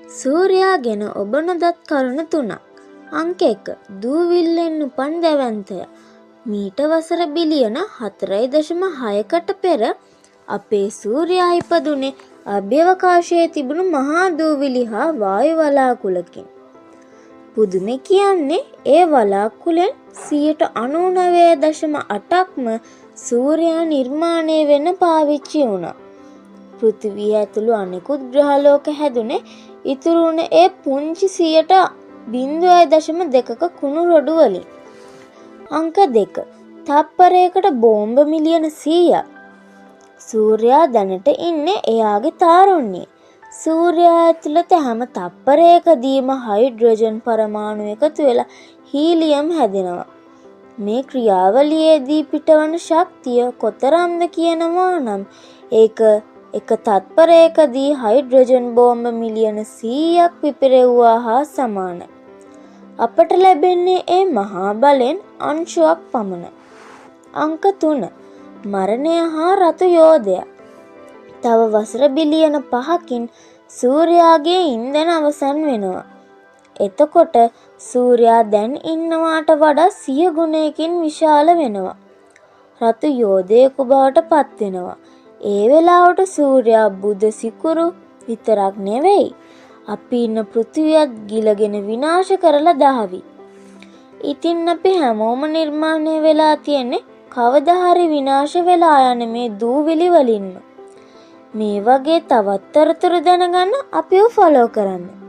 සූර්යා ගැන ඔබ නොදත් කරුණු 3ක්. අංක 1. දූවිල්ලෙන් උපන් දැවැන්තය. මීට වසර බිලියන 4.6කට පෙර අපේ සූර්යා ඉපදුනේ අභ්‍යවකාශයේ තිබුණු මහා දූවිලි හා වායු වලාකුළකින්. පුදුමේ කියන්නේ ඒ වලාකුළෙන් 99.8%ක්ම සූර්යා නිර්මාණය වෙන්න පාවිච්චි වුණා. පෘථිවිය ඇතුළු අනෙකුත් ග්‍රහලෝක හැදුනේ ඉතුරු වුණ ඒ පුංචි 0.2ක කුණු රොඩු වලින්. අංක 2. තප්පරයකට බෝම්බ මිලියන 100ක්. සූර්යා දැනට ඉන්නේ එයාගේ තාරුණ්‍යයේ. සූර්යා ඇතුළත හැම තප්පරයකදීම හයිඩ්‍රජන් පරමාණු එකතු වෙලා හීලියම් හැදෙනවා. මේ ක්‍රියාවලියේදී පිටවන ශක්තිය කොතරම්ද කියනවා නම් ඒක එක තත්පරයකදී හයිඩ්‍රජන් බෝම්බ මිලියන 100ක් පිපිරෙව්වා හා සමානයි. අපට ලැබෙන්නේ ඒ මහා බලෙන් අංශුවක් පමණයි. අංක 3. මරණය හා රතු යෝධය. තව වසර බිලියන 5කින් සූර්යාගේ ඉන්ධන අවසන් වෙනවා. එතකොට සූර්යා දැන් ඉන්නවාට වඩා 100 ගුණයකින් විශාල වෙනවා. රතු යෝධයෙකු බවට පත් වෙනවා. ඒ වෙලාවට සූර්යා බුද සිකුරු විතරක් නෙවෙයි අපි ඉන්න පෘථිවියත් ගිලගෙන විනාශ කරලා දාවි. ඉතින් අපි හැමෝම නිර්මාණය වෙලා තියෙන්නේ කවදා හරි විනාශ වෙලා යන මේ දූවිලි වලින්ම. මේ වගේ තවත් තොරතුරු දැනගන්න අපිව ෆලෝ කරන්න.